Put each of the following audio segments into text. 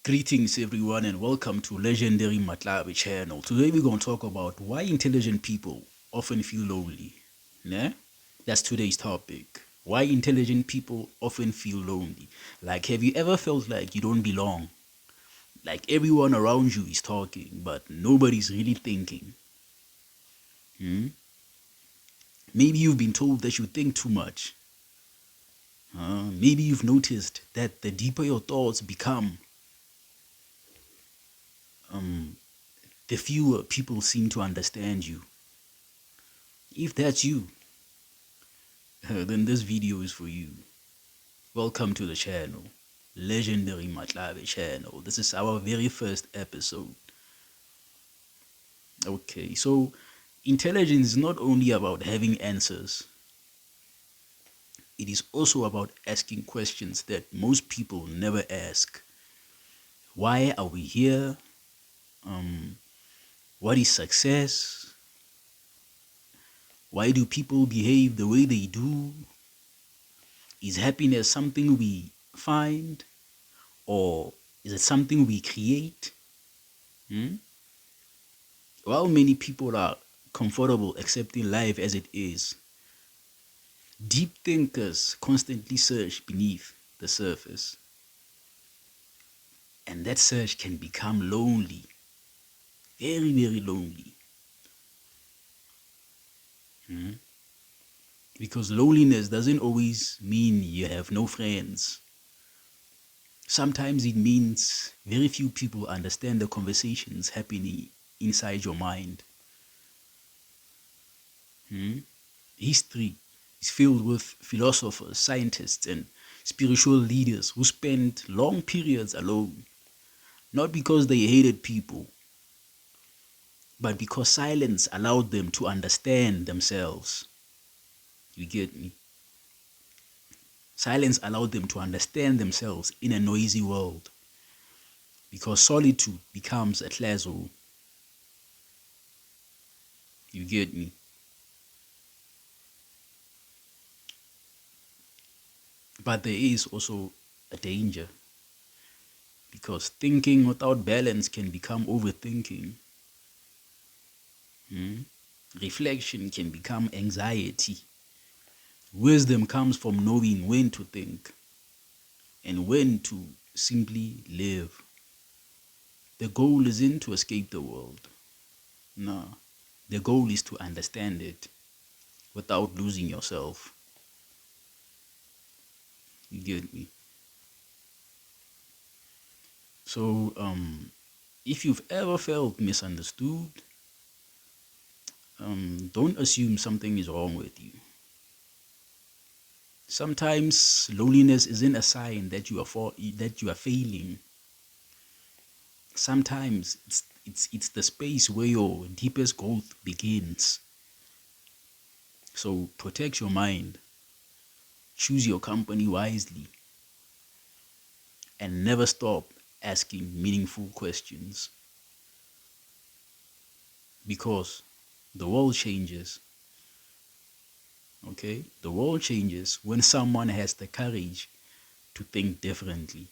Greetings everyone and welcome to Legendary Matlabi channel. Today we're going to talk about why intelligent people often feel lonely. Nah? That's today's topic. Why intelligent people often feel lonely. Like, have you ever felt like you don't belong? Like everyone around you is talking, but nobody's really thinking. Hmm? Maybe you've been told that you think too much. Maybe you've noticed that the deeper your thoughts become, the fewer people seem to understand you. If that's you, then this video is for you. Welcome to the channel, Legendary Matlabe channel. This is our very first episode. Okay, so intelligence is not only about having answers, it is also about asking questions that most people never ask. Why are we here? What is success? Why do people behave the way they do? Is happiness something we find, or is it something we create? While many people are comfortable accepting life as it is, deep thinkers constantly search beneath the surface. And that search can become lonely, very, very lonely. Because loneliness doesn't always mean you have no friends. Sometimes it means very few people understand the conversations happening inside your mind. History is filled with philosophers, scientists, and spiritual leaders who spent long periods alone, not because they hated people, but because silence allowed them to understand themselves. You get me? Silence allowed them to understand themselves in a noisy world, because solitude becomes a classroom. You get me? But there is also a danger, because thinking without balance can become overthinking. Reflection can become anxiety. Wisdom comes from knowing when to think and when to simply live. The goal isn't to escape the world. No. The goal is to understand it without losing yourself. You get me? So, if you've ever felt misunderstood, don't assume something is wrong with you. Sometimes loneliness isn't a sign that you are failing. Sometimes it's the space where your deepest growth begins. So protect your mind, choose your company wisely, and never stop asking meaningful questions, because the world changes. Okay, the world changes when someone has the courage to think differently.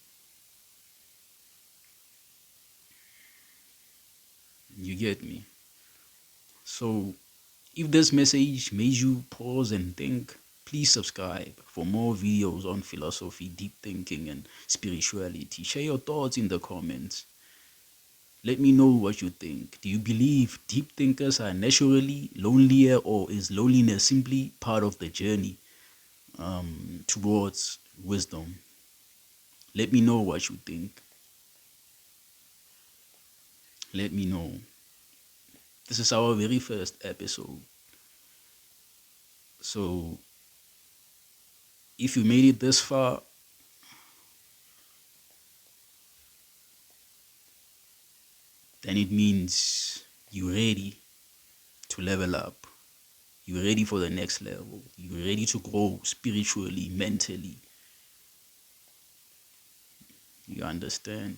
You get me? So if this message made you pause and think, please subscribe for more videos on philosophy, deep thinking, and spirituality. Share your thoughts in the comments. Let me know what you think. Do you believe deep thinkers are naturally lonelier, or is loneliness simply part of the journey towards wisdom? Let me know what you think. Let me know. This is our very first episode. So if you made it this far, then it means you're ready to level up. You're ready for the next level. You're ready to grow spiritually, mentally. You understand?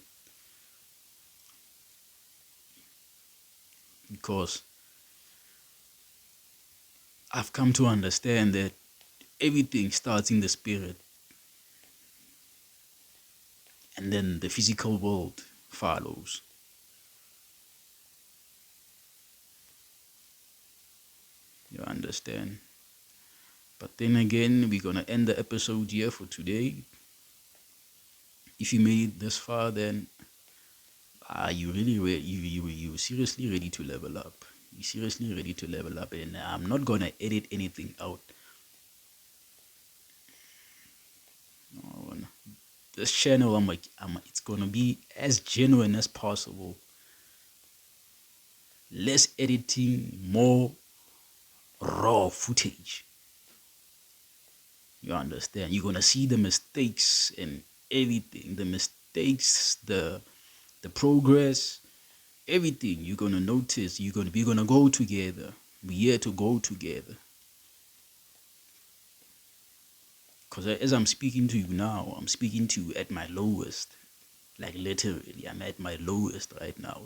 Because I've come to understand that everything starts in the spirit. and then the physical world follows. You understand? But then again, we're gonna end the episode here for today. If you made it this far, then are you really you seriously ready to level up? You seriously ready to level up? And I'm not gonna edit anything out. No, no. This channel, it's gonna be as genuine as possible. Less editing, more raw footage. You understand? You're gonna see the mistakes and everything. The mistakes, the progress, everything. You're gonna notice. We're gonna go together. We're here to go together. Because as I'm speaking to you now, I'm speaking to you at my lowest. Like literally, I'm at my lowest right now.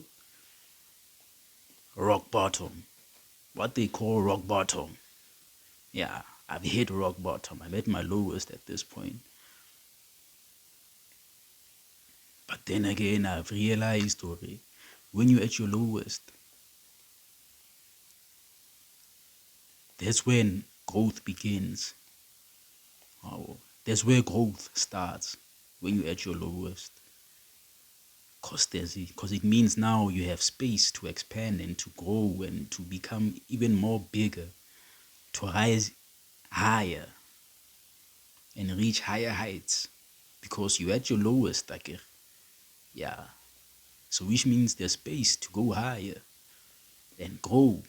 Rock bottom. What they call rock bottom. Yeah, I've hit rock bottom. I'm at my lowest at this point. But then again, I've realized already, when you're at your lowest, that's when growth begins. Oh, that's where growth starts, when you're at your lowest. Because it means now you have space to expand and to grow and to become even more bigger, to rise higher and reach higher heights. Because you're at your lowest, like, yeah. So which means there's space to go higher and grow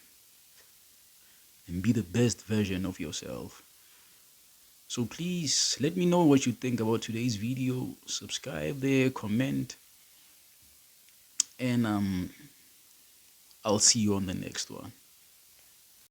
and be the best version of yourself. So please let me know what you think about today's video. Subscribe there, comment, and I'll see you on the next one.